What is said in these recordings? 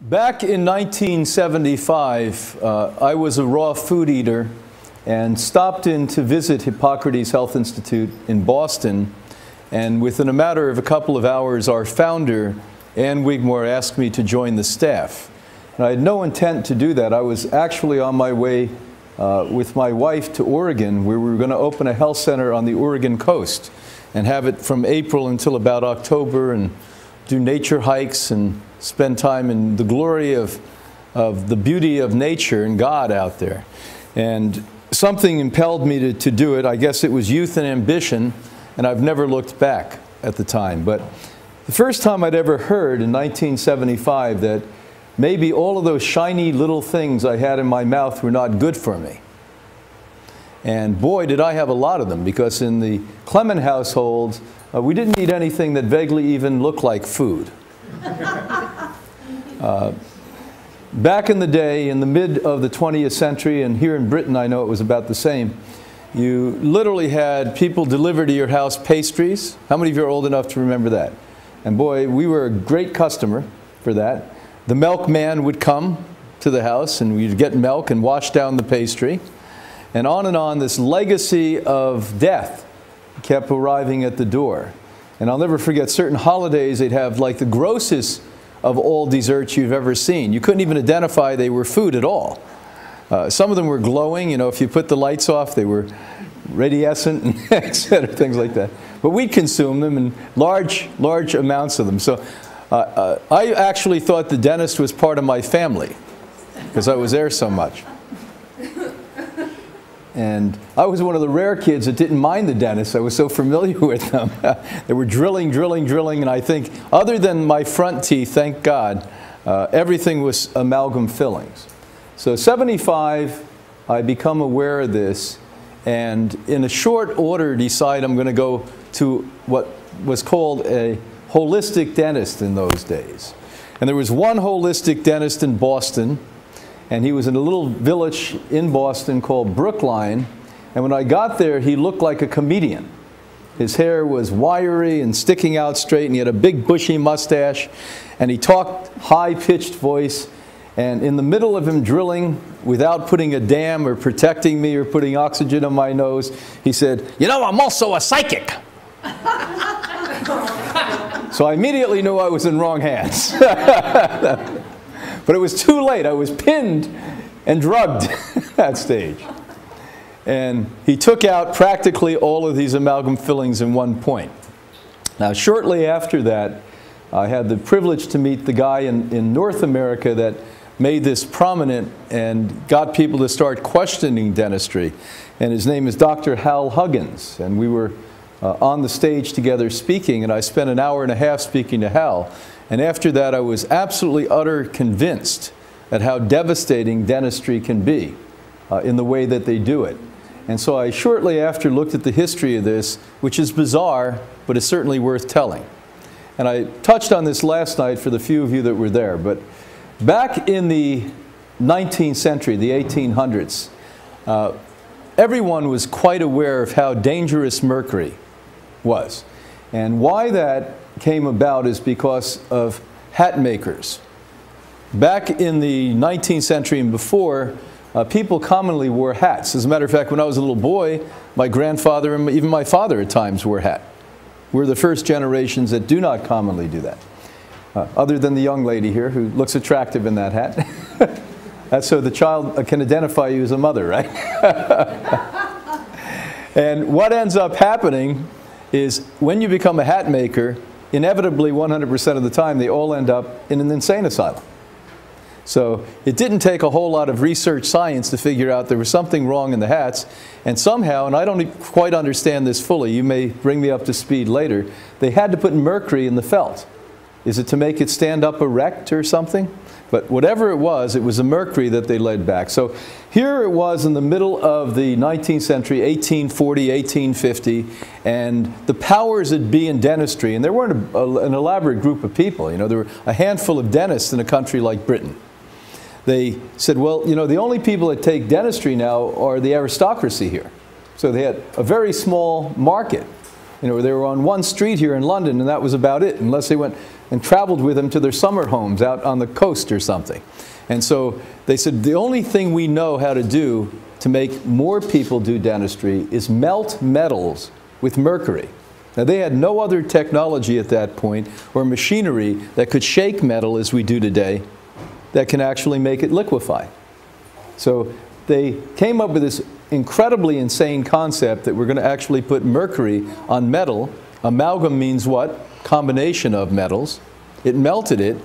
Back in 1975, I was a raw food eater and stopped in to visit Hippocrates Health Institute in Boston. And within a matter of a couple of hours, our founder, Ann Wigmore, asked me to join the staff. And I had no intent to do that. I was actually on my way with my wife to Oregon, where we were going to open a health center on the Oregon coast and have it from April until about October and do nature hikes and spend time in the glory of the beauty of nature and God out there. And something impelled me to do it. I guess it was youth and ambition, and I've never looked back at the time. But the first time I'd ever heard in 1975 that maybe all of those shiny little things I had in my mouth were not good for me. And boy, did I have a lot of them, because in the Clement household, we didn't eat anything that vaguely even looked like food. Back in the day, in the mid of the 20th century, and here in Britain I know it was about the same, you literally had people deliver to your house pastries. How many of you are old enough to remember that? And boy, we were a great customer for that. The milkman would come to the house and we'd get milk and wash down the pastry. And on, this legacy of death kept arriving at the door. And I'll never forget certain holidays, they'd have like the grossest of all desserts you've ever seen. You couldn't even identify they were food at all. Some of them were glowing, you know, if you put the lights off, they were radiescent, and etc., things like that. But we consumed them in large amounts of them. So I actually thought the dentist was part of my family, because I was there so much. And I was one of the rare kids that didn't mind the dentist. I was so familiar with them. They were drilling, and I think, other than my front teeth, thank God, everything was amalgam fillings. So 75, I become aware of this, and in a short order decide I'm going to go to what was called a holistic dentist in those days. And there was one holistic dentist in Boston, and he was in a little village in Boston called Brookline. And when I got there, he looked like a comedian. His hair was wiry and sticking out straight, and he had a big bushy mustache, and he talked high-pitched voice. And in the middle of him drilling, without putting a dam or protecting me or putting oxygen on my nose, he said, "You know, I'm also a psychic." So I immediately knew I was in wrong hands. But it was too late. I was pinned and drugged at that stage. And he took out practically all of these amalgam fillings in one point. Now, shortly after that, I had the privilege to meet the guy in North America that made this prominent and got people to start questioning dentistry. And his name is Dr. Hal Huggins. And we were on the stage together speaking, and I spent an hour and a half speaking to Hal. And after that, I was absolutely convinced at how devastating dentistry can be in the way that they do it. And so I shortly after looked at the history of this, which is bizarre, but is certainly worth telling. And I touched on this last night for the few of you that were there. But back in the 19th century, the 1800s, everyone was quite aware of how dangerous mercury was. And why that came about is because of hat makers. Back in the 19th century and before, people commonly wore hats. As a matter of fact, when I was a little boy, my grandfather and even my father at times wore hats. We're the first generations that do not commonly do that. Other than the young lady here who looks attractive in that hat. That's so the child can identify you as a mother, right? And what ends up happening is when you become a hat maker, inevitably 100% of the time they all end up in an insane asylum. So it didn't take a whole lot of research science to figure out there was something wrong in the hats, and somehow, and I don't quite understand this fully, you may bring me up to speed later, they had to put mercury in the felt. Is it to make it stand up erect or something? But whatever it was a mercury that they led back. So here it was in the middle of the 19th century, 1840, 1850, and the powers that be in dentistry, and there weren't an elaborate group of people, you know, there were a handful of dentists in a country like Britain. They said, well, you know, the only people that take dentistry now are the aristocracy here. So they had a very small market You know, they were on one street here in London, and that was about it, unless they went and traveled with them to their summer homes out on the coast or something. And so they said, the only thing we know how to do to make more people do dentistry is melt metals with mercury. Now, they had no other technology at that point or machinery that could shake metal as we do today that can actually make it liquefy. So they came up with this incredibly insane concept that we're going to actually put mercury on metal. Amalgam means what? Combination of metals. It melted it,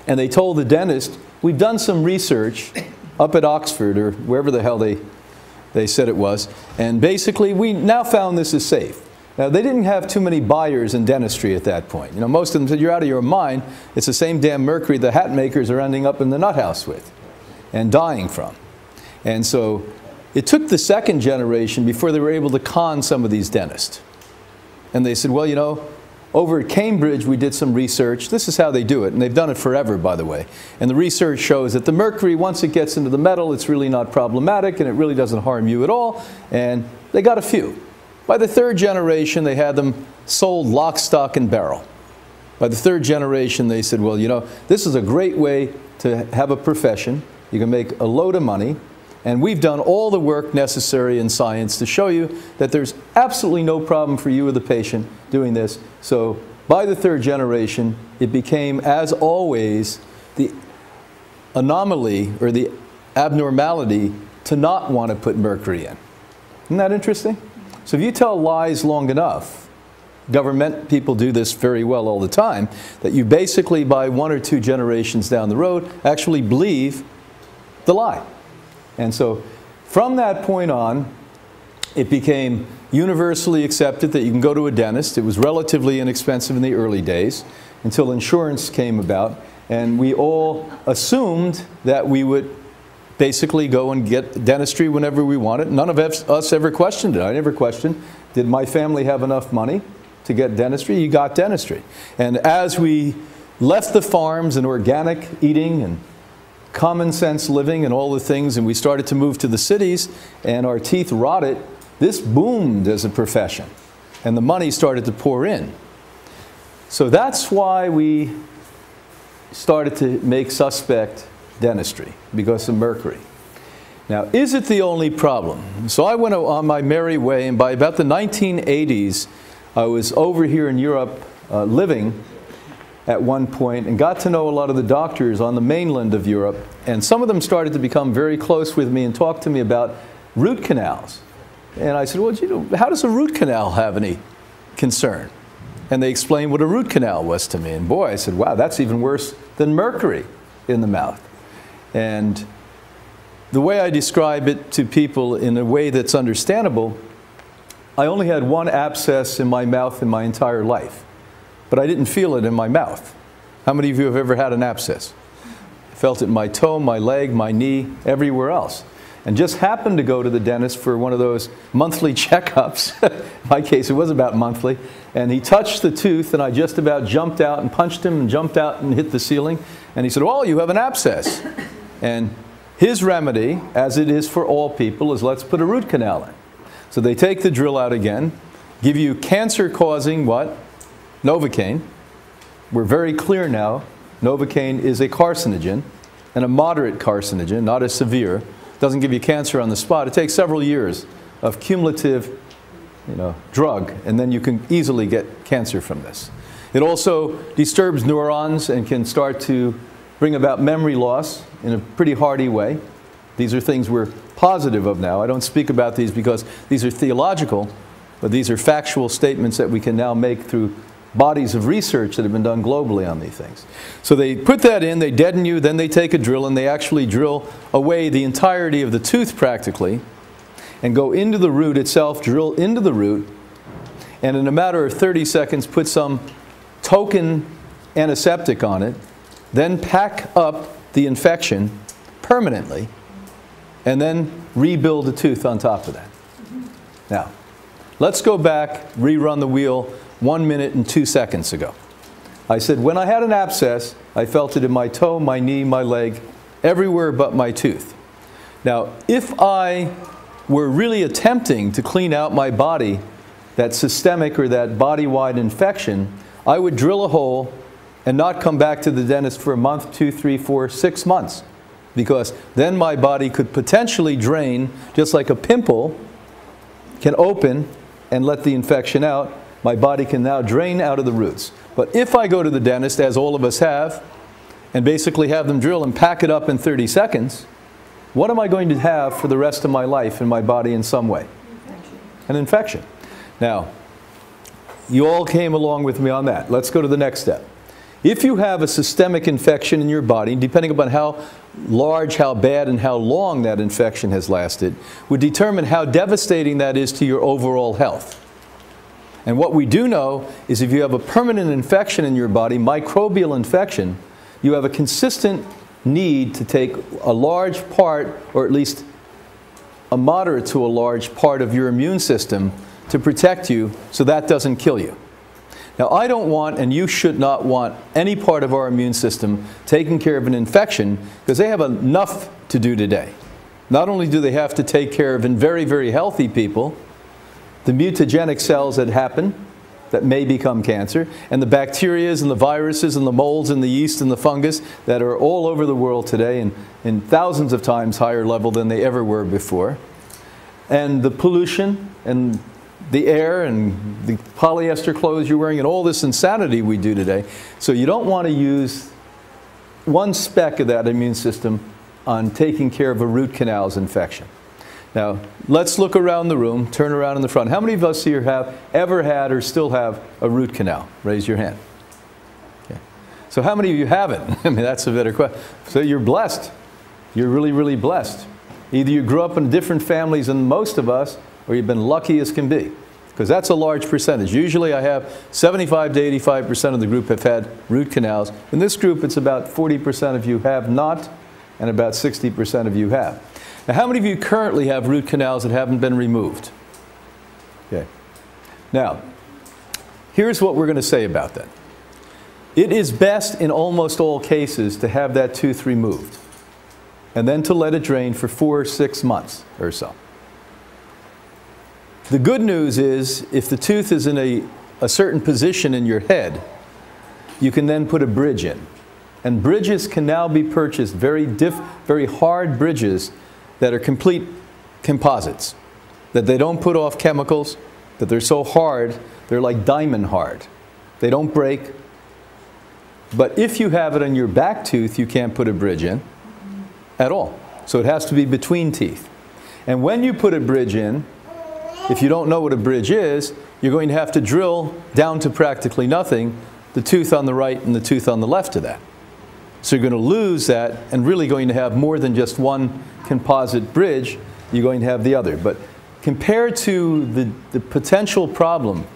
and they told the dentist, we've done some research up at Oxford or wherever the hell they said it was, and basically we now found this is safe. Now, they didn't have too many buyers in dentistry at that point. You know, most of them said, you're out of your mind. It's the same damn mercury the hat makers are ending up in the nut house with and dying from. And so it took the second generation before they were able to con some of these dentists. And they said, well, you know, over at Cambridge we did some research. This is how they do it, and they've done it forever, by the way. And the research shows that the mercury, once it gets into the metal, it's really not problematic and it really doesn't harm you at all. And they got a few. By the third generation, they had them sold lock, stock, and barrel. By the third generation, they said, well, you know, this is a great way to have a profession. You can make a load of money. And we've done all the work necessary in science to show you that there's absolutely no problem for you or the patient doing this. So by the third generation, it became, as always, the anomaly or the abnormality to not want to put mercury in. Isn't that interesting? So if you tell lies long enough, government people do this very well all the time, that you basically by 1 or 2 generations down the road actually believe the lie. And so from that point on, it became universally accepted that you can go to a dentist. It was relatively inexpensive in the early days until insurance came about, and we all assumed that we would basically go and get dentistry whenever we wanted. None of us ever questioned it. I never questioned, did my family have enough money to get dentistry? You got dentistry. And as we left the farms and organic eating and common sense living and all the things, and we started to move to the cities and our teeth rotted, this boomed as a profession and the money started to pour in. So that's why we started to make suspect dentistry, because of mercury. Now, is it the only problem? So I went on my merry way, and by about the 1980s, I was over here in Europe living at one point and got to know a lot of the doctors on the mainland of Europe, and some of them started to become very close with me and talk to me about root canals. And I said, well, you know, how does a root canal have any concern? And they explained what a root canal was to me, and boy, I said, wow, that's even worse than mercury in the mouth. And the way I describe it to people in a way that's understandable, I only had one abscess in my mouth in my entire life, but I didn't feel it in my mouth. How many of you have ever had an abscess? I felt it in my toe, my leg, my knee, everywhere else. And just happened to go to the dentist for one of those monthly checkups. In my case, it was about monthly. And he touched the tooth, and I just about jumped out and punched him and jumped out and hit the ceiling. And he said, oh, you have an abscess. And his remedy, as it is for all people, is let's put a root canal in. So they take the drill out again, give you cancer-causing what? Novocaine. We're very clear now, Novocaine is a carcinogen, and a moderate carcinogen, not a severe. Doesn't give you cancer on the spot. It takes several years of cumulative, drug, and then you can easily get cancer from this. It also disturbs neurons and can start to bring about memory loss in a pretty hardy way. These are things we're positive of now. I don't speak about these because these are theological, but these are factual statements that we can now make through bodies of research that have been done globally on these things. So they put that in, they deaden you, then they take a drill and they actually drill away the entirety of the tooth practically and go into the root itself, drill into the root, and in a matter of 30 seconds put some token antiseptic on it, then pack up the infection permanently, and then rebuild the tooth on top of that. Now, let's go back, rerun the wheel 1 minute and 2 seconds ago. I said when I had an abscess, I felt it in my toe, my knee, my leg, everywhere but my tooth. Now, if I were really attempting to clean out my body that systemic or that body-wide infection, I would drill a hole and not come back to the dentist for a month, 2, 3, 4, 6 months. Because then my body could potentially drain, just like a pimple can open and let the infection out. My body can now drain out of the roots. But if I go to the dentist, as all of us have, and basically have them drill and pack it up in 30 seconds, what am I going to have for the rest of my life in my body in some way? An infection. Now, you all came along with me on that. Let's go to the next step. If you have a systemic infection in your body, depending upon how large, how bad, and how long that infection has lasted, would determine how devastating that is to your overall health. And what we do know is if you have a permanent infection in your body, microbial infection, you have a consistent need to take a large part, or at least a moderate to a large part of your immune system to protect you so that doesn't kill you. Now, I don't want, and you should not want, any part of our immune system taking care of an infection because they have enough to do today. Not only do they have to take care of, in very, very healthy people, the mutagenic cells that happen, that may become cancer, and the bacterias and the viruses and the molds and the yeast and the fungus that are all over the world today and in thousands of times higher level than they ever were before, and the pollution and the air and the polyester clothes you're wearing and all this insanity we do today. So you don't want to use one speck of that immune system on taking care of a root canal's infection. Now, let's look around the room, turn around in the front. How many of us here have ever had or still have a root canal? Raise your hand. Okay. So how many of you haven't? I mean, that's a better question. So you're blessed. You're really, really blessed. Either you grew up in different families than most of us, or you've been lucky as can be. Because that's a large percentage. Usually I have 75 to 85% of the group have had root canals. In this group, it's about 40% of you have not, and about 60% of you have. Now, how many of you currently have root canals that haven't been removed? Okay. Now, here's what we're going to say about that. It is best in almost all cases to have that tooth removed, and then to let it drain for 4 or 6 months or so. The good news is, if the tooth is in a certain position in your head, you can then put a bridge in. And bridges can now be purchased, very hard bridges that are complete composites, that they don't put off chemicals, that they're so hard, they're like diamond hard. They don't break. But if you have it on your back tooth, you can't put a bridge in at all. So it has to be between teeth. And when you put a bridge in, if you don't know what a bridge is, you're going to have to drill down to practically nothing, the tooth on the right and the tooth on the left of that. So you're going to lose that and really going to have more than just one composite bridge, you're going to have the other. But compared to the potential problem,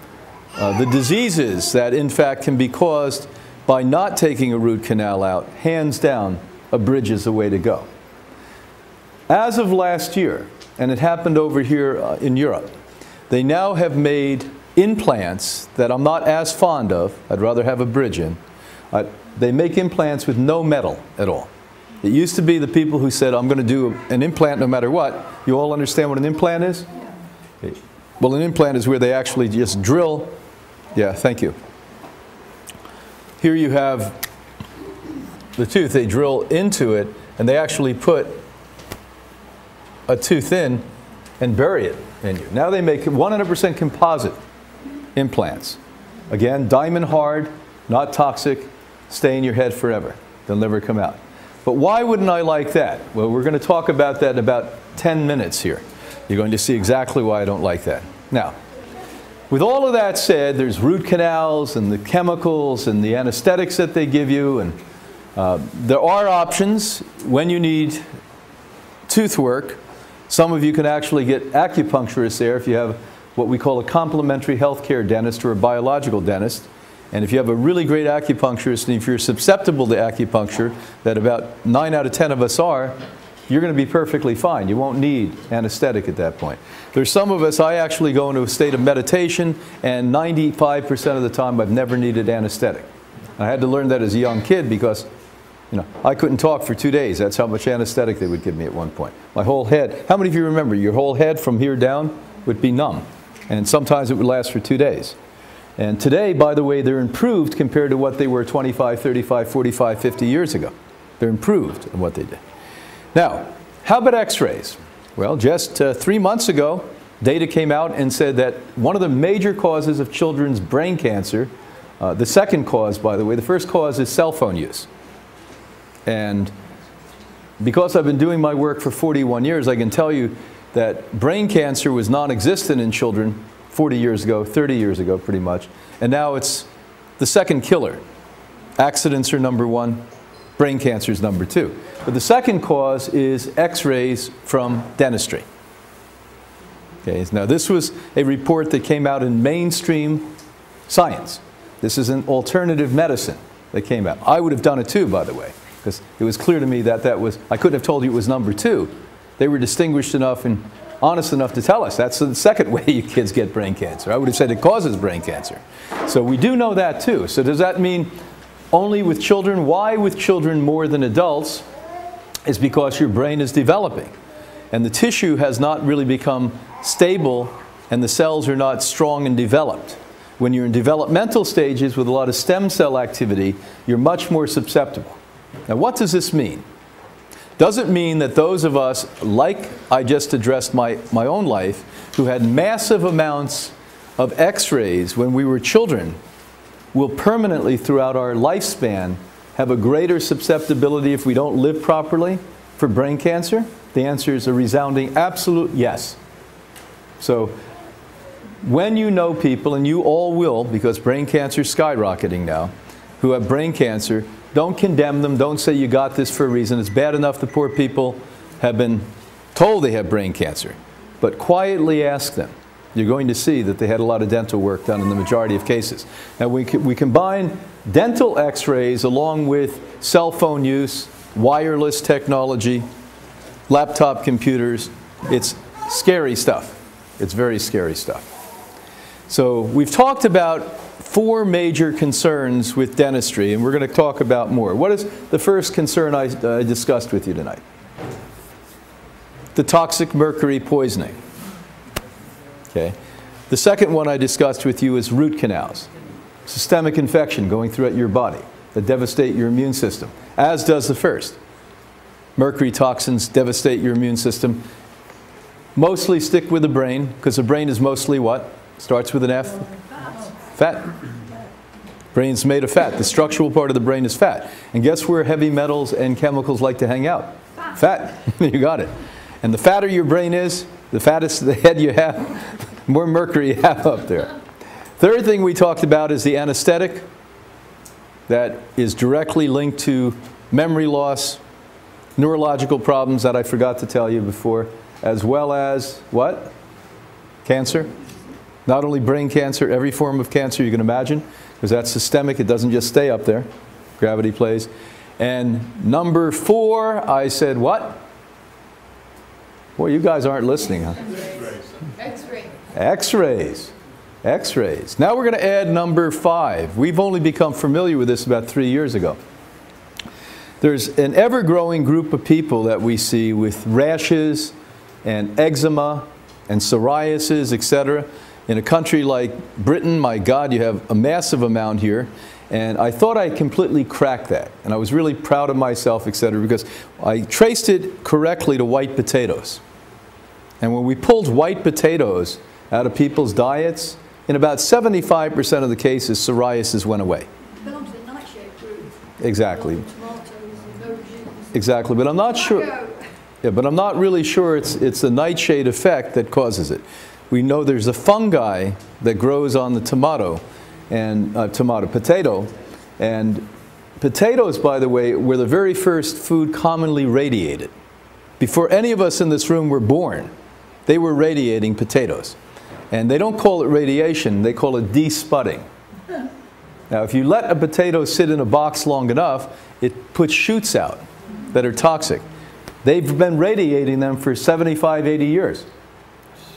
the diseases that in fact can be caused by not taking a root canal out, hands down, a bridge is the way to go. As of last year, and it happened over here in Europe, they now have made implants that I'm not as fond of. I'd rather have a bridge in. They make implants with no metal at all. It used to be the people who said, I'm going to do an implant no matter what. You all understand what an implant is? Yeah. Well, an implant is where they actually just drill. Yeah, thank you. Here you have the tooth. They drill into it, and they actually put a tooth in and bury it in you. Now they make 100% composite implants. Again, diamond hard, not toxic, stay in your head forever. They'll never come out. But why wouldn't I like that? Well, we're going to talk about that in about 10 minutes here. You're going to see exactly why I don't like that. Now, with all of that said, there's root canals and the chemicals and the anesthetics that they give you, and there are options when you need tooth work. Some of you can actually get acupuncturists there if you have what we call a complementary healthcare dentist or a biological dentist. And if you have a really great acupuncturist, and if you're susceptible to acupuncture, that about 9 out of 10 of us are, you're going to be perfectly fine. You won't need anesthetic at that point. There's some of us, I actually go into a state of meditation, and 95% of the time I've never needed anesthetic. I had to learn that as a young kid because, you know, I couldn't talk for 2 days. That's how much anesthetic they would give me at one point. My whole head, how many of you remember your whole head from here down would be numb? And sometimes it would last for 2 days. And today, by the way, they're improved compared to what they were 25, 35, 45, 50 years ago. They're improved in what they did. Now, how about x-rays? Well, just 3 months ago, data came out and said that one of the major causes of children's brain cancer, the second cause, by the way, the first cause is cell phone use. And because I've been doing my work for 41 years, I can tell you that brain cancer was non-existent in children 40 years ago, 30 years ago pretty much, and now it's the second killer. Accidents are number one, brain cancer is number two. But the second cause is x-rays from dentistry. Okay, now this was a report that came out in mainstream science. This is an alternative medicine that came out. I would have done it too, by the way, because it was clear to me that that was, I couldn't have told you it was number two. They were distinguished enough and honest enough to tell us that's the second way you kids get brain cancer. I would have said it causes brain cancer. So we do know that too. So does that mean only with children? Why with children more than adults? Is because your brain is developing. And the tissue has not really become stable and the cells are not strong and developed. When you're in developmental stages with a lot of stem cell activity, you're much more susceptible. Now what does this mean? Doesn't mean that those of us, like I just addressed my own life, who had massive amounts of x-rays when we were children, will permanently throughout our lifespan have a greater susceptibility if we don't live properly for brain cancer? The answer is a resounding absolute yes. So when you know people, and you all will, because brain cancer is skyrocketing now, who have brain cancer, don't condemn them. Don't say you got this for a reason. It's bad enough the poor people have been told they have brain cancer. But quietly ask them. You're going to see that they had a lot of dental work done in the majority of cases. Now we combine dental x-rays along with cell phone use, wireless technology, laptop computers. It's scary stuff. It's very scary stuff. So we've talked about 4 major concerns with dentistry, and we're going to talk about more. What is the first concern I discussed with you tonight? The toxic mercury poisoning. Okay. The second one I discussed with you is root canals. Systemic infection going throughout your body that devastate your immune system, as does the first. Mercury toxins devastate your immune system. Mostly stick with the brain, because the brain is mostly what? Starts with an F? Fat. Brain's made of fat. The structural part of the brain is fat. And guess where heavy metals and chemicals like to hang out? Fat. You got it. And the fatter your brain is, the fattest the head you have, the more mercury you have up there. Third thing we talked about is the anesthetic that is directly linked to memory loss, neurological problems that I forgot to tell you before, as well as what? Cancer. Not only brain cancer, every form of cancer you can imagine, because that's systemic. It doesn't just stay up there. Gravity plays. And number 4, I said what? Boy, you guys aren't listening, huh? X-rays. X-rays. X-rays. Now we're going to add number 5. We've only become familiar with this about 3 years ago. There's an ever-growing group of people that we see with rashes and eczema and psoriasis, etc. In a country like Britain, my God, you have a massive amount here. And I thought I completely cracked that. And I was really proud of myself, etc., because I traced it correctly to white potatoes. And when we pulled white potatoes out of people's diets, in about 75% of the cases, psoriasis went away. Belongs to the nightshade group. Exactly. Tomatoes and aubergines. Exactly, but I'm not sure. Yeah, but I'm not really sure it's the nightshade effect that causes it. We know there's a fungi that grows on the tomato, and potato, and potatoes, by the way, were the very first food commonly radiated. Before any of us in this room were born, they were radiating potatoes. And they don't call it radiation, they call it de-spudding. Now, if you let a potato sit in a box long enough, it puts shoots out that are toxic. They've been radiating them for 75, 80 years,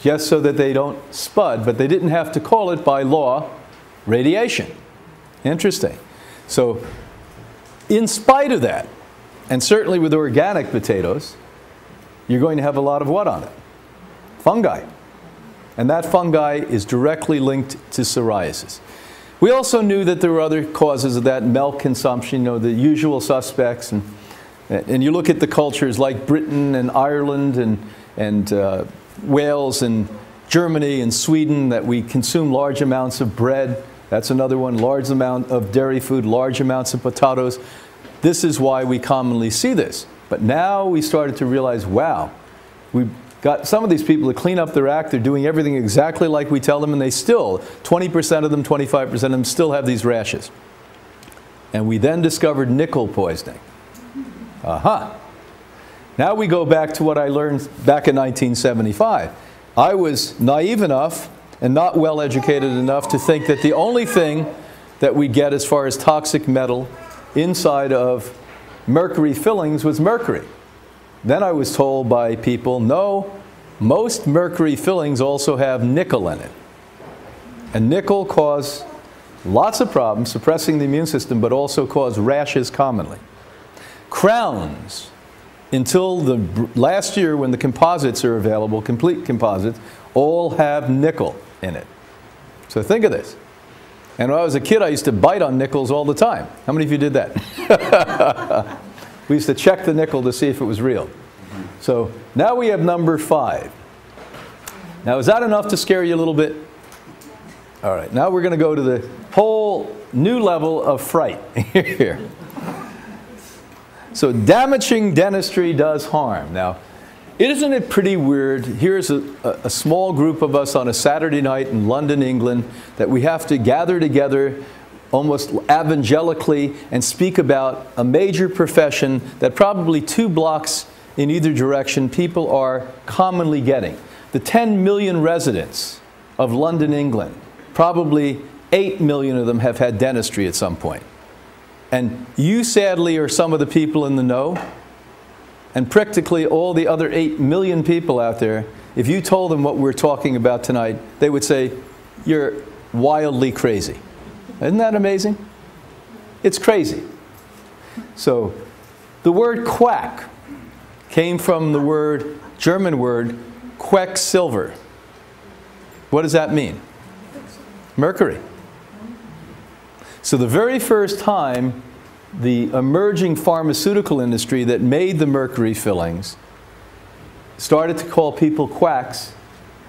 just so that they don't spud, but they didn't have to call it by law radiation. Interesting. So, in spite of that, and certainly with organic potatoes, you're going to have a lot of what on it? Fungi. And that fungi is directly linked to psoriasis. We also knew that there were other causes of that, milk consumption, you know, the usual suspects. And you look at the cultures like Britain and Ireland and Wales and Germany and Sweden, that we consume large amounts of bread. That's another one, large amount of dairy food, large amounts of potatoes. This is why we commonly see this. But now we started to realize, wow, we've got some of these people to clean up their act. They're doing everything exactly like we tell them, and they still, 20% of them, 25% of them still have these rashes. And we then discovered nickel poisoning. Aha. Now we go back to what I learned back in 1975. I was naive enough and not well educated enough to think that the only thing that we get as far as toxic metal inside of mercury fillings was mercury. Then I was told by people, no, most mercury fillings also have nickel in it. And nickel causes lots of problems, suppressing the immune system, but also cause rashes commonly. Crowns, until the last year when the composites are available, complete composites, all have nickel in it. So think of this. And when I was a kid, I used to bite on nickels all the time. How many of you did that? We used to check the nickel to see if it was real. So now we have number 5. Now, is that enough to scare you a little bit? All right, now we're going to go to the whole new level of fright here. So damaging dentistry does harm. Now, isn't it pretty weird? Here's a small group of us on a Saturday night in London, England, that we have to gather together almost evangelically and speak about a major profession that probably 2 blocks in either direction people are commonly getting. The 10 million residents of London, England, probably 8 million of them have had dentistry at some point. And you, sadly, are some of the people in the know. And practically all the other 8 million people out there, if you told them what we're talking about tonight, they would say, you're wildly crazy. Isn't that amazing? It's crazy. So the word quack came from the German word quecksilver. What does that mean? Mercury. So the very first time the emerging pharmaceutical industry that made the mercury fillings started to call people quacks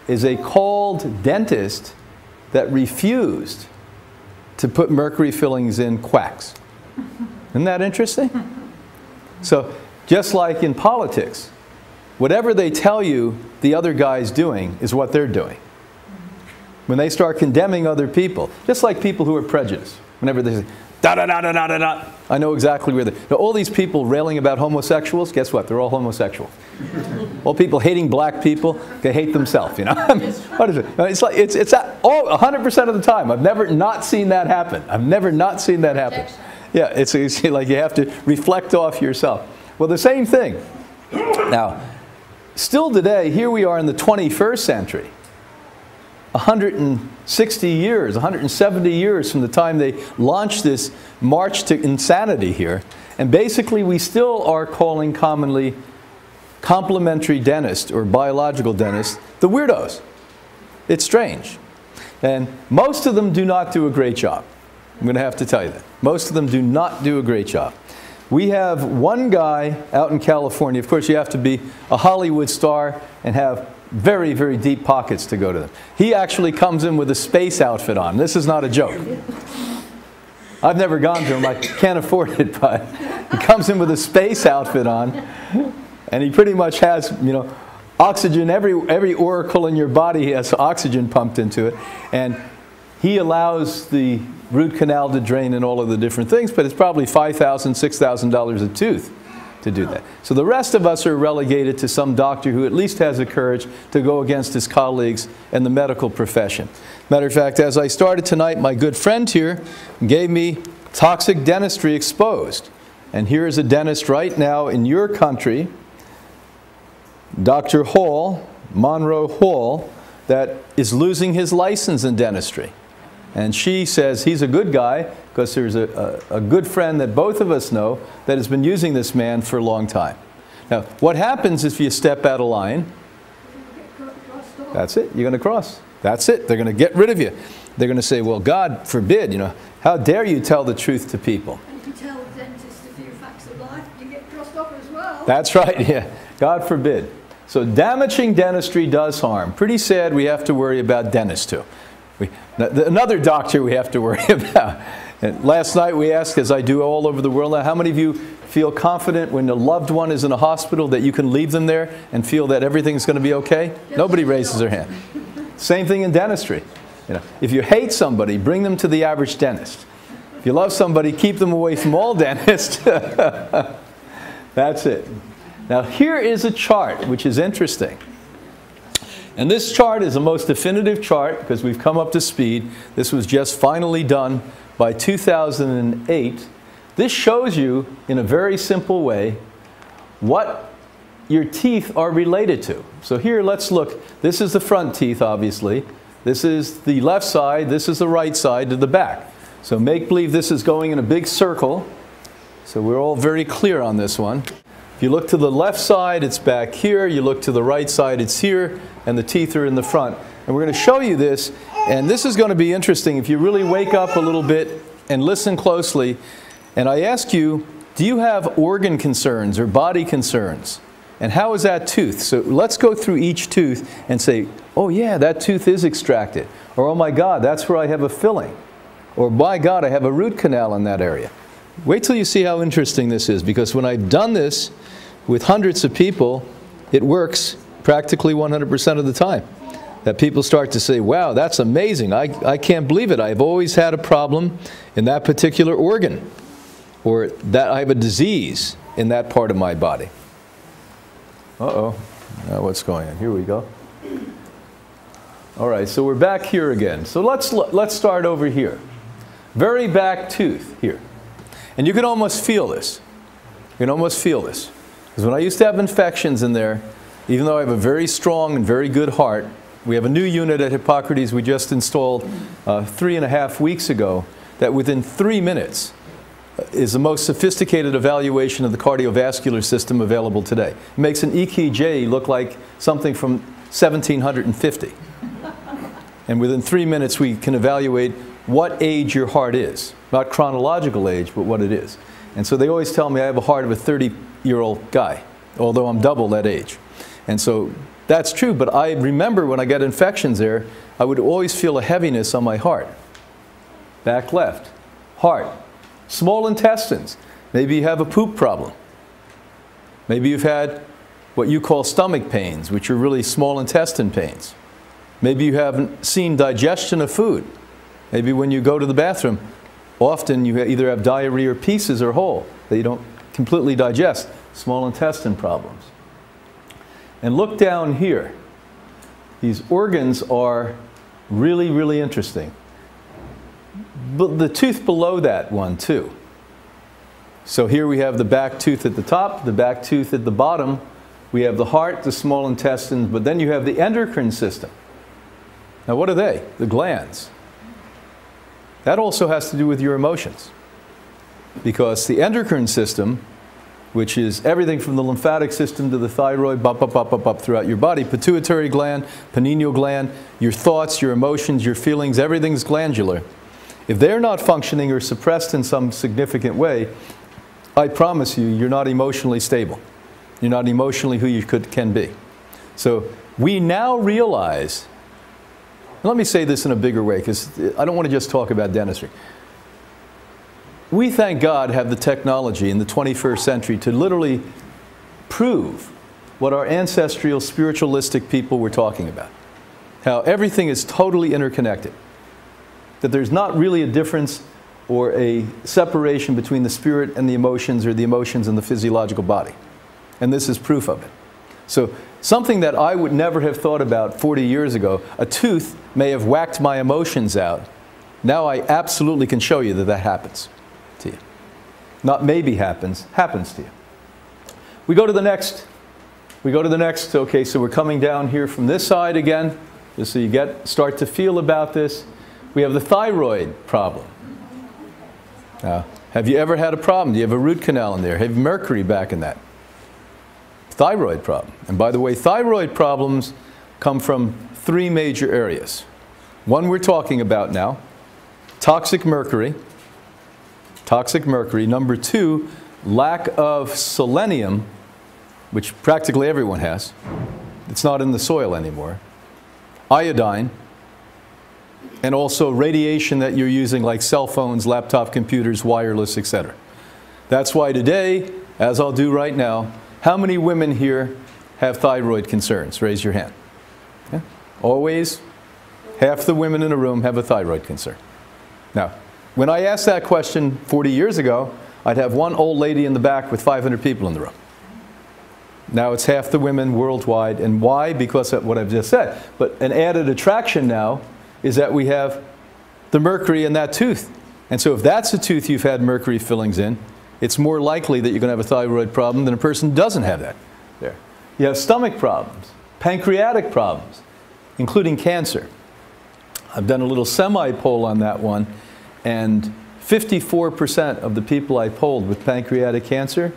is a called dentist that refused to put mercury fillings in quacks. Isn't that interesting? So just like in politics, whatever they tell you the other guy's doing is what they're doing. When they start condemning other people, just like people who are prejudiced, whenever they say, da-da-da-da-da-da-da, I know exactly where they're. Now, all these people railing about homosexuals, guess what? They're all homosexual. All people hating black people, they hate themselves, you know? What is it? It's all 100% of the time. I've never not seen that happen. I've never not seen that happen. Yeah, it's like you have to reflect off yourself. Well, the same thing. Now, still today, here we are in the 21st century. 160 years, 170 years from the time they launched this march to insanity here. And basically, we still are calling commonly complementary dentists or biological dentists the weirdos. It's strange. And most of them do not do a great job. I'm going to have to tell you that. Most of them do not do a great job. We have one guy out in California. Of course, you have to be a Hollywood star and have very, very deep pockets to go to them. He actually comes in with a space outfit on. This is not a joke. I've never gone to him. I can't afford it, but he comes in with a space outfit on, and he pretty much has, you know, oxygen. Every auricle in your body has oxygen pumped into it, and he allows the root canal to drain and all of the different things, but it's probably $5,000, $6,000 a tooth to do that. So the rest of us are relegated to some doctor who at least has the courage to go against his colleagues in the medical profession. Matter of fact, as I started tonight, my good friend here gave me Toxic Dentistry Exposed. And here is a dentist right now in your country, Dr. Hall, Monroe Hall, that is losing his license in dentistry. And she says he's a good guy because there's a good friend that both of us know that has been using this man for a long time. Now, what happens if you step out of line? That's it. You're going to cross. That's it. They're going to get rid of you. They're going to say, well, God forbid, you know, how dare you tell the truth to people? And if you tell the dentist a few facts of life, you get crossed off as well. That's right, yeah. God forbid. So damaging dentistry does harm. Pretty sad we have to worry about dentists too. Another doctor we have to worry about. And last night we asked, as I do all over the world now, how many of you feel confident when a loved one is in a hospital that you can leave them there and feel that everything's going to be okay? Nobody raises their hand. Same thing in dentistry. You know, if you hate somebody, bring them to the average dentist. If you love somebody, keep them away from all dentists. That's it. Now here is a chart which is interesting. And this chart is the most definitive chart because we've come up to speed. This was just finally done by 2008. This shows you in a very simple way what your teeth are related to. So here, let's look. This is the front teeth, obviously. This is the left side. This is the right side to the back. So make believe this is going in a big circle. So we're all very clear on this one. If you look to the left side, it's back here. You look to the right side, it's here. And the teeth are in the front. And we're going to show you this. And this is going to be interesting if you really wake up a little bit and listen closely. And I ask you, do you have organ concerns or body concerns? And how is that tooth? So let's go through each tooth and say, oh yeah, that tooth is extracted. Or oh my God, that's where I have a filling. Or by God, I have a root canal in that area. Wait till you see how interesting this is, because when I've done this with hundreds of people, it works practically 100% of the time. That people start to say, wow, that's amazing. I can't believe it. I've always had a problem in that particular organ. Or that I have a disease in that part of my body. Uh-oh. Now what's going on? Here we go. All right, so we're back here again. So let's start over here. Very back tooth here. And you can almost feel this. You can almost feel this. Because when I used to have infections in there, even though I have a very strong and very good heart, we have a new unit at Hippocrates we just installed 3.5 weeks ago that within 3 minutes is the most sophisticated evaluation of the cardiovascular system available today. It makes an EKG look like something from 1750. And within 3 minutes we can evaluate what age your heart is. Not chronological age, but what it is. And so they always tell me I have a heart of a 30-year-old guy, although I'm double that age. And so that's true, but I remember when I got infections there, I would always feel a heaviness on my heart. Back left, heart. Small intestines. Maybe you have a poop problem. Maybe you've had what you call stomach pains, which are really small intestine pains. Maybe you haven't seen digestion of food. Maybe when you go to the bathroom, often you either have diarrhea or pieces or whole that you don't completely digest. Small intestine problems. And look down here. These organs are really, really interesting. But the tooth below that one too. So here we have the back tooth at the top, the back tooth at the bottom. We have the heart, the small intestines, but then you have the endocrine system. Now what are they? The glands. That also has to do with your emotions. Because the endocrine system, which is everything from the lymphatic system to the thyroid, up throughout your body, pituitary gland, pineal gland, your thoughts, your emotions, your feelings, everything's glandular. If they're not functioning or suppressed in some significant way, I promise you, you're not emotionally stable. You're not emotionally who you can be. So we now realize, let me say this in a bigger way, because I don't want to just talk about dentistry. We, thank God, have the technology in the 21st century to literally prove what our ancestral spiritualistic people were talking about. How everything is totally interconnected. That there's not really a difference or a separation between the spirit and the emotions or the emotions and the physiological body. And this is proof of it. So something that I would never have thought about 40 years ago, a tooth may have whacked my emotions out. Now I absolutely can show you that that happens to you. Not maybe happens, happens to you. We go to the next. Okay, so we're coming down here from this side again, just so you start to feel about this. We have the thyroid problem. Have you ever had a problem? Do you have a root canal in there? Have mercury back in that? Thyroid problem. And by the way, thyroid problems come from three major areas. One we're talking about now, toxic mercury. Toxic mercury. Number two, lack of selenium, which practically everyone has. It's not in the soil anymore. Iodine, and also radiation that you're using like cell phones, laptop computers, wireless, etc. That's why today, as I'll do right now, how many women here have thyroid concerns? Raise your hand. Yeah? Always, half the women in a room have a thyroid concern. Now, when I asked that question 40 years ago, I'd have one old lady in the back with 500 people in the room. Now it's half the women worldwide. And why? Because of what I've just said. But an added attraction now is that we have the mercury in that tooth. And so if that's a tooth you've had mercury fillings in, it's more likely that you're going to have a thyroid problem than a person who doesn't have that there. You have stomach problems, pancreatic problems, including cancer. I've done a little semi-poll on that one, and 54% of the people I polled with pancreatic cancer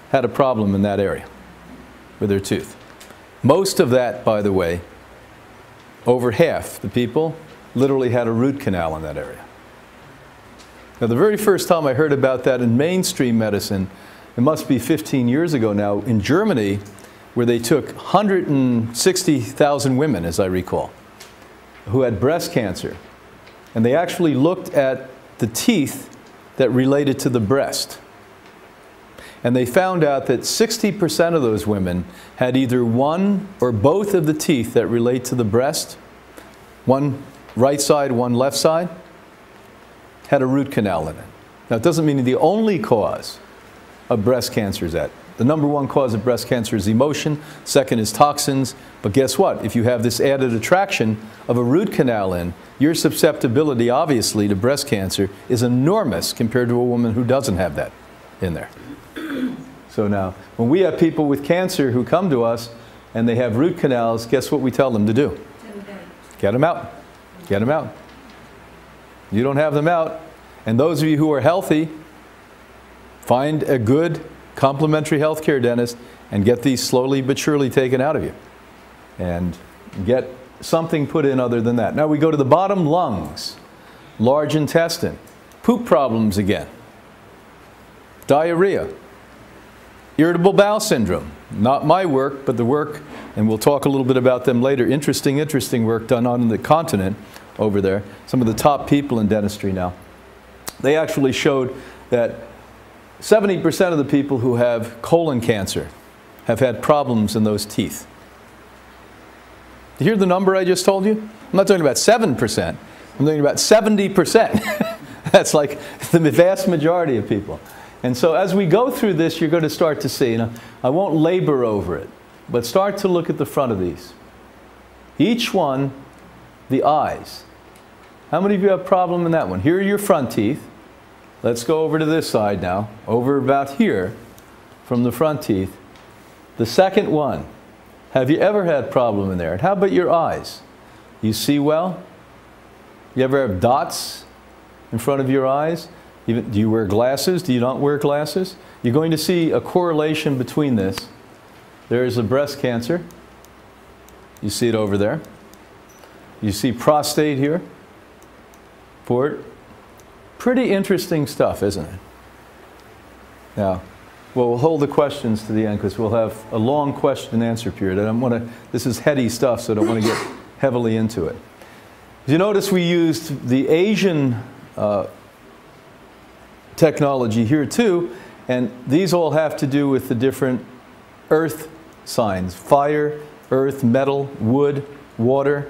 had a problem in that area with their tooth. Most of that, by the way, over half the people literally had a root canal in that area. Now, the very first time I heard about that in mainstream medicine, it must be 15 years ago now, in Germany, where they took 160,000 women, as I recall, who had breast cancer. And they actually looked at the teeth that related to the breast. And they found out that 60% of those women had either one or both of the teeth that relate to the breast, one right side, one left side, had a root canal in it. Now, it doesn't mean the only cause of breast cancer is that. The number one cause of breast cancer is emotion, second is toxins, but guess what? If you have this added attraction of a root canal in, your susceptibility, obviously, to breast cancer is enormous compared to a woman who doesn't have that in there. So now, when we have people with cancer who come to us and they have root canals, guess what we tell them to do? Get them out. Get them out. You don't have them out. And those of you who are healthy, find a good complementary health care dentist and get these slowly but surely taken out of you. And get something put in other than that. Now we go to the bottom, lungs, large intestine, poop problems again, diarrhea, irritable bowel syndrome. Not my work, but the work, and we'll talk a little bit about them later, interesting work done on the continent over there. Some of the top people in dentistry now. They actually showed that 70% of the people who have colon cancer have had problems in those teeth. You hear the number I just told you? I'm not talking about 7%. I'm talking about 70%. That's like the vast majority of people. And so as we go through this, you're going to start to see, and I won't labor over it, but start to look at the front of these. Each one, the eyes. How many of you have a problem in that one? Here are your front teeth. Let's go over to this side now, over about here from the front teeth. The second one, have you ever had a problem in there? And how about your eyes? You see well? You ever have dots in front of your eyes? Do you wear glasses? Do you not wear glasses? You're going to see a correlation between this. There's a breast cancer. You see it over there. You see prostate here. Port. Pretty interesting stuff, isn't it? Now, well, we'll hold the questions to the end because we'll have a long question and answer period. And this is heady stuff, so I don't want to get heavily into it. You notice we used the Asian technology here too, and these all have to do with the different earth signs: fire, earth, metal, wood, water,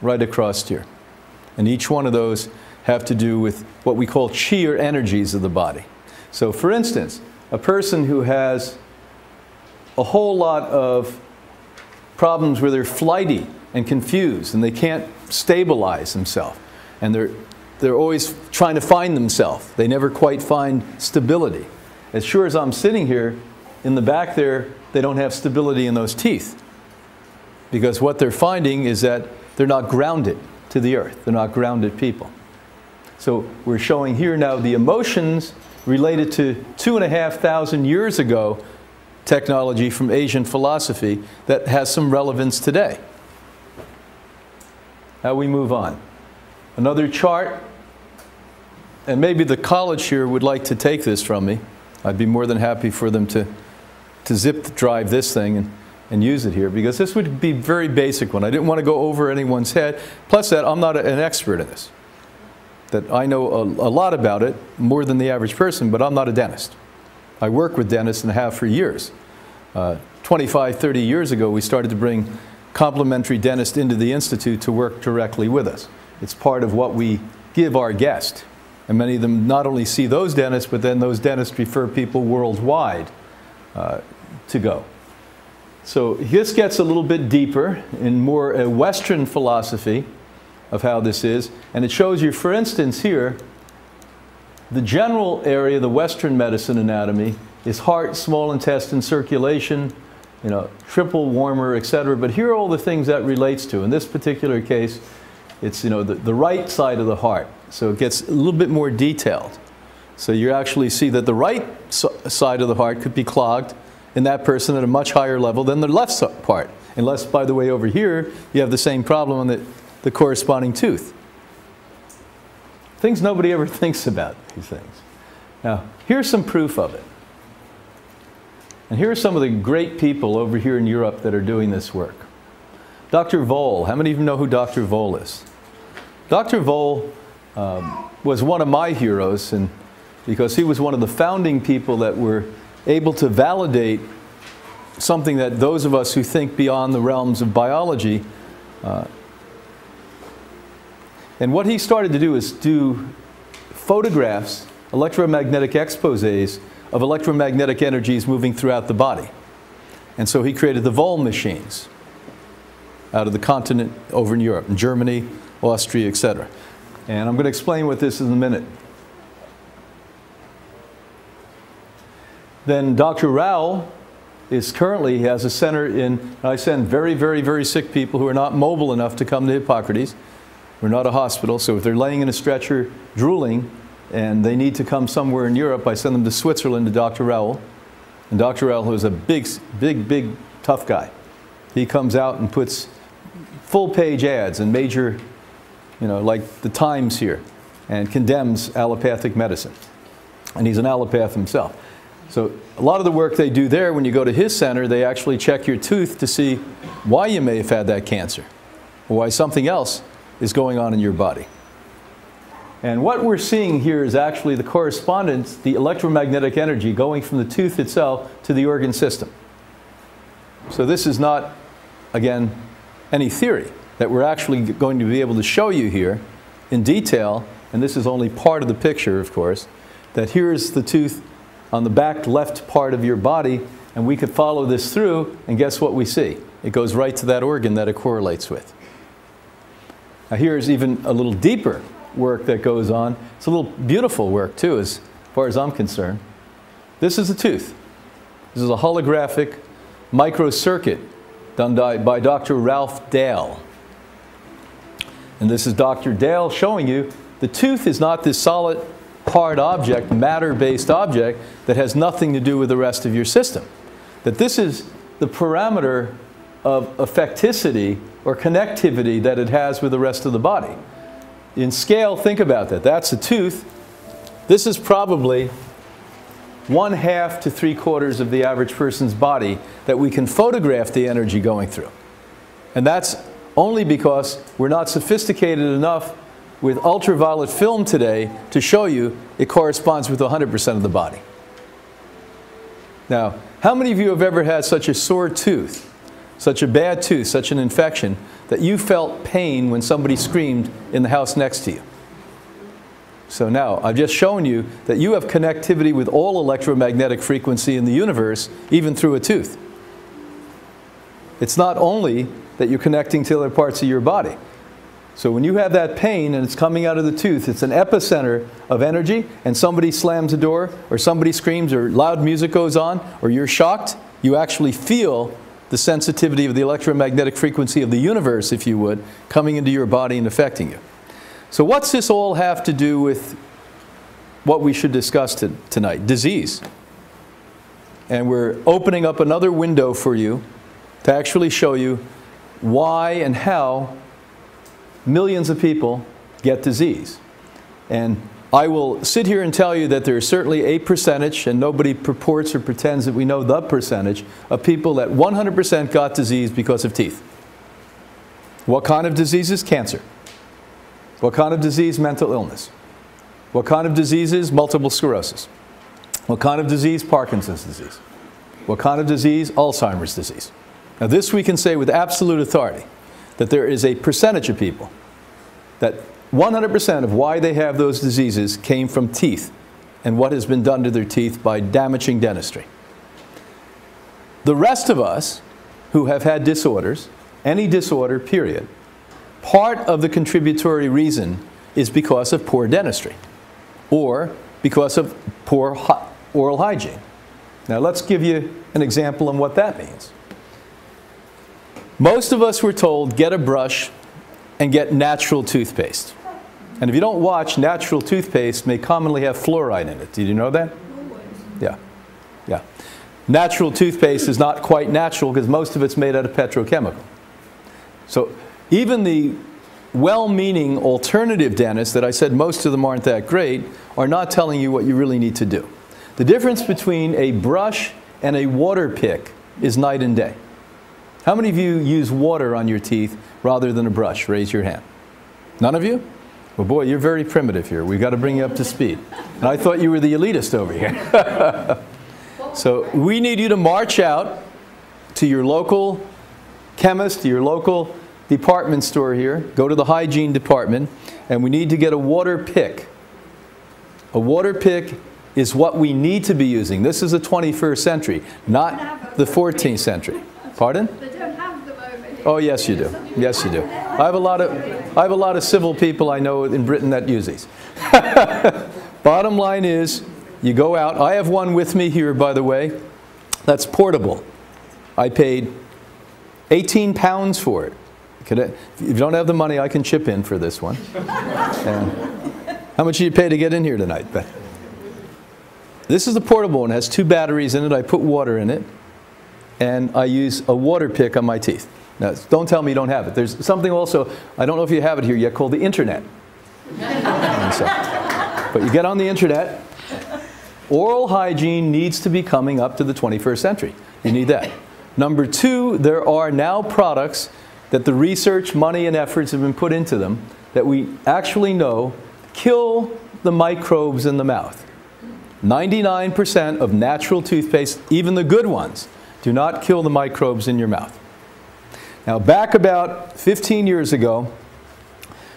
right across here. And each one of those have to do with what we call chi, or energies of the body. So for instance, a person who has a whole lot of problems where they're flighty and confused and they can't stabilize themselves, and they're always trying to find themselves. They never quite find stability. As sure as I'm sitting here, in the back there, they don't have stability in those teeth. Because what they're finding is that they're not grounded to the earth. They're not grounded people. So we're showing here now the emotions related to 2,500 years ago technology from Asian philosophy that has some relevance today. Now we move on. Another chart, and maybe the college here would like to take this from me. I'd be more than happy for them to zip drive this thing and use it here, because this would be a very basic one. I didn't want to go over anyone's head. Plus that I'm not an expert in this. That I know a lot about it, more than the average person, but I'm not a dentist. I work with dentists and have for years. 25, 30 years ago, we started to bring complementary dentists into the Institute to work directly with us. It's part of what we give our guests. And many of them not only see those dentists, but then those dentists refer people worldwide to go. So this gets a little bit deeper in more a Western philosophy of how this is. And it shows you, for instance, here, the general area, the Western medicine anatomy, is heart, small intestine, circulation, triple warmer, etc. But here are all the things that relates to. In this particular case, it's the right side of the heart. So it gets a little bit more detailed. So you actually see that the right side of the heart could be clogged in that person at a much higher level than the left part. Unless, by the way, over here, you have the same problem on the corresponding tooth. Things nobody ever thinks about, these things. Now, here's some proof of it. And here are some of the great people over here in Europe that are doing this work. Dr. Voll. How many of you know who Dr. Voll is? Dr. Voll was one of my heroes, and because he was one of the founding people that were able to validate something that those of us who think beyond the realms of biology, and what he started to do is do photographs, electromagnetic exposés of electromagnetic energies moving throughout the body. And so he created the Voll machines out of the continent over in Europe, in Germany, Austria, etc. And I'm going to explain what this is in a minute. Then Dr. Rao is currently, he has a center in, I send very, very, very sick people who are not mobile enough to come to Hippocrates. We're not a hospital, so if they're laying in a stretcher drooling and they need to come somewhere in Europe, I send them to Switzerland to Dr. Rao. And Dr. Rao, who is a big, big, big, tough guy, he comes out and puts full-page ads in major, like the Times here, and condemns allopathic medicine. And he's an allopath himself. So a lot of the work they do there, when you go to his center, they actually check your tooth to see why you may have had that cancer, or why something else is going on in your body. And what we're seeing here is actually the correspondence, the electromagnetic energy going from the tooth itself to the organ system. So this is not, again, any theory that we're actually going to be able to show you here in detail, and this is only part of the picture, of course, that here's the tooth on the back left part of your body, and we could follow this through, and guess what we see? It goes right to that organ that it correlates with. Now here's even a little deeper work that goes on. It's a little beautiful work too, as far as I'm concerned. This is a tooth. This is a holographic microcircuit done by Dr. Ralph Dale. And this is Dr. Dale showing you the tooth is not this solid, hard object, matter-based object that has nothing to do with the rest of your system. That this is the parameter of effecticity or connectivity that it has with the rest of the body. In scale, think about that. That's a tooth. This is probably 1/2 to 3/4 of the average person's body that we can photograph the energy going through. And that's only because we're not sophisticated enough with ultraviolet film today to show you it corresponds with 100% of the body. Now, how many of you have ever had such a sore tooth, such a bad tooth, such an infection, that you felt pain when somebody screamed in the house next to you? So now, I've just shown you that you have connectivity with all electromagnetic frequency in the universe, even through a tooth. It's not only that you're connecting to other parts of your body. So when you have that pain and it's coming out of the tooth, it's an epicenter of energy, and somebody slams a door, or somebody screams, or loud music goes on, or you're shocked, you actually feel the sensitivity of the electromagnetic frequency of the universe, if you would, coming into your body and affecting you. So what's this all have to do with what we should discuss tonight? Disease. and we're opening up another window for you to actually show you why and how millions of people get disease. And I will sit here and tell you that there is certainly a percentage, and nobody purports or pretends that we know the percentage, of people that 100% got disease because of teeth. What kind of diseases? Cancer. What kind of disease? Mental illness. What kind of diseases? Multiple sclerosis. What kind of disease? Parkinson's disease. What kind of disease? Alzheimer's disease. Now this we can say with absolute authority, that there is a percentage of people that 100% of why they have those diseases came from teeth and what has been done to their teeth by damaging dentistry. The rest of us who have had disorders, any disorder, period, part of the contributory reason is because of poor dentistry or because of poor oral hygiene. Now let's give you an example on what that means. Most of us were told, get a brush and get natural toothpaste. And if you don't watch, natural toothpaste may commonly have fluoride in it. Did you know that? Yeah. Yeah. Natural toothpaste is not quite natural because most of it's made out of petrochemical. So even the well-meaning alternative dentists that I said most of them aren't that great are not telling you what you really need to do. The difference between a brush and a water pick is night and day. How many of you use water on your teeth rather than a brush? Raise your hand. None of you? Well, boy, you're very primitive here. We've got to bring you up to speed. And I thought you were the elitist over here. So we need you to march out to your local chemist, your local department store here. Go to the hygiene department, and we need to get a water pick. A water pick is what we need to be using. This is the 21st century, not the 14th century. Pardon? They don't have them over here. Oh, yes, you do. Yes, you do. I have a lot of civil people I know in Britain that use these. Bottom line is, you go out. I have one with me here, by the way. That's portable. I paid 18 pounds for it. If you don't have the money, I can chip in for this one. And how much did you pay to get in here tonight? This is the portable one. It has 2 batteries in it. I put water in it. And I use a water pick on my teeth. Now, don't tell me you don't have it. There's something also, I don't know if you have it here yet, called the internet. But you get on the internet. Oral hygiene needs to be coming up to the 21st century. You need that. Number 2, there are now products that the research, money, and efforts have been put into them that we actually know kill the microbes in the mouth. 99% of natural toothpaste, even the good ones, do not kill the microbes in your mouth. Now, back about 15 years ago,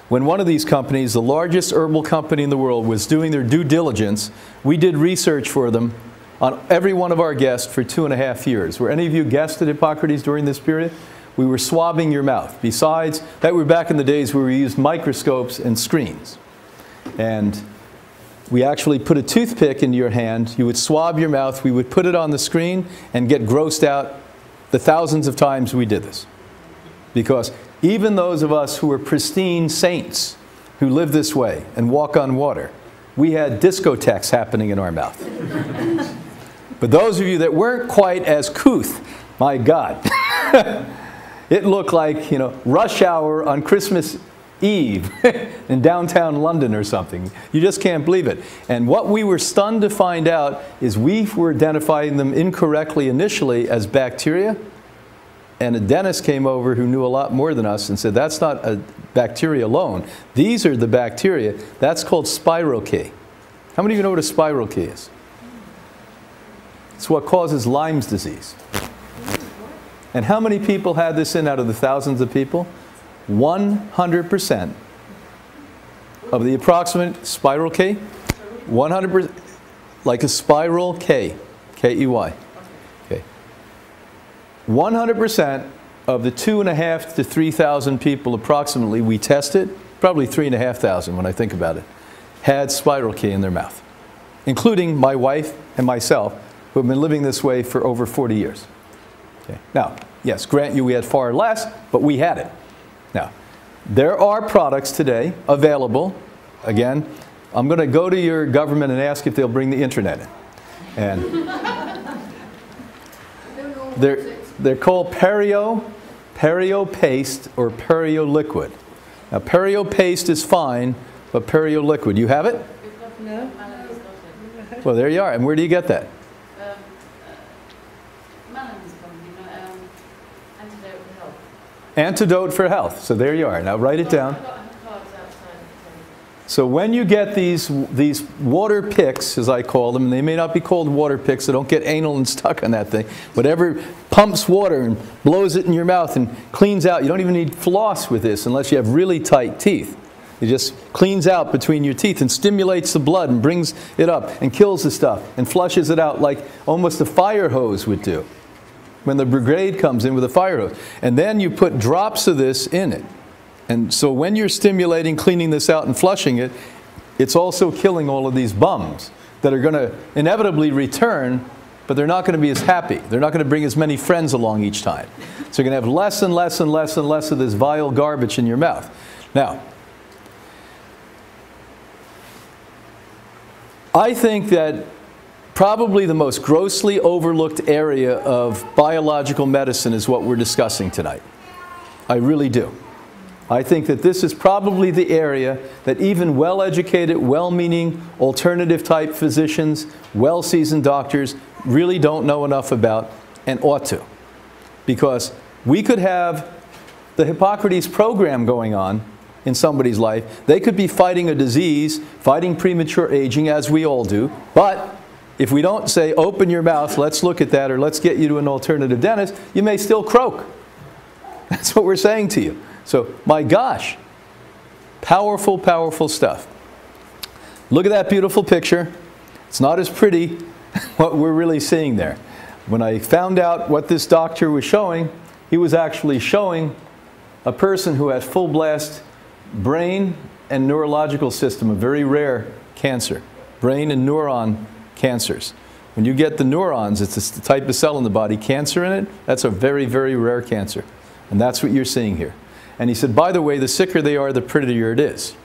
when one of these companies, the largest herbal company in the world, was doing their due diligence, we did research for them on every one of our guests for 2.5 years. Were any of you guests at Hippocrates during this period? We were swabbing your mouth. Besides, that were back in the days where we used microscopes and screens. And we actually put a toothpick into your hand. You would swab your mouth. We would put it on the screen and get grossed out the thousands of times we did this. Because even those of us who are pristine saints who live this way and walk on water, we had discotheques happening in our mouth. But those of you that weren't quite as couth, my God, it looked like, you know, rush hour on Christmas Eve in downtown London or something. You just can't believe it. And what we were stunned to find out is we were identifying them incorrectly initially as bacteria. And a dentist came over who knew a lot more than us and said, that's not a bacteria alone. These are the bacteria. That's called spirochete. How many of you know what a spirochete is? It's what causes Lyme's disease. And how many people had this in out of the thousands of people? 100% of the approximate spirochete, 100%, like a spiral K, K-E-Y. Okay. 100% of the 2,500 to 3,000 people approximately we tested, probably 3,500 when I think about it, had spirochete in their mouth, including my wife and myself, who have been living this way for over 40 years. Okay. Now, yes, grant you we had far less, but we had it. Now, there are products today available. Again, I'm going to go to your government and ask if they'll bring the internet in. And They're called perio paste or perio liquid. Now perio paste is fine, but perio liquid, you have it? No. Well, there you are. And where do you get that? Antidote for health. So there you are. Now write it down. So when you get these water picks, as I call them, and they may not be called water picks, so don't get anal and stuck on that thing. Whatever pumps water and blows it in your mouth and cleans out. You don't even need floss with this unless you have really tight teeth. It just cleans out between your teeth and stimulates the blood and brings it up and kills the stuff and flushes it out like almost a fire hose would do when the brigade comes in with a fire hose. And then you put drops of this in it. And so when you're stimulating, cleaning this out and flushing it, it's also killing all of these bums that are going to inevitably return, but they're not going to be as happy. They're not going to bring as many friends along each time. So you're going to have less and less and less and less of this vile garbage in your mouth. Now, I think that probably the most grossly overlooked area of biological medicine is what we're discussing tonight. I really do. I think that this is probably the area that even well-educated, well-meaning, alternative-type physicians, well-seasoned doctors really don't know enough about and ought to. Because we could have the Hippocrates program going on in somebody's life. They could be fighting a disease, fighting premature aging, as we all do. But if we don't say, open your mouth, let's look at that, or let's get you to an alternative dentist, you may still croak. That's what we're saying to you. So, my gosh, powerful, powerful stuff. Look at that beautiful picture. It's not as pretty what we're really seeing there. When I found out what this doctor was showing, he was actually showing a person who had full blast brain and neurological system, a very rare cancer, brain and neuron cancers. When you get the neurons, it's the type of cell in the body, cancer in it, that's a very, very rare cancer. And that's what you're seeing here. And he said, by the way, the sicker they are, the prettier it is.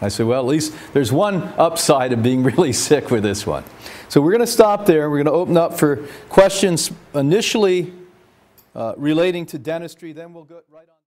I said, well, at least there's one upside of being really sick with this one. So we're going to stop there. We're going to open up for questions initially relating to dentistry. Then we'll go right on.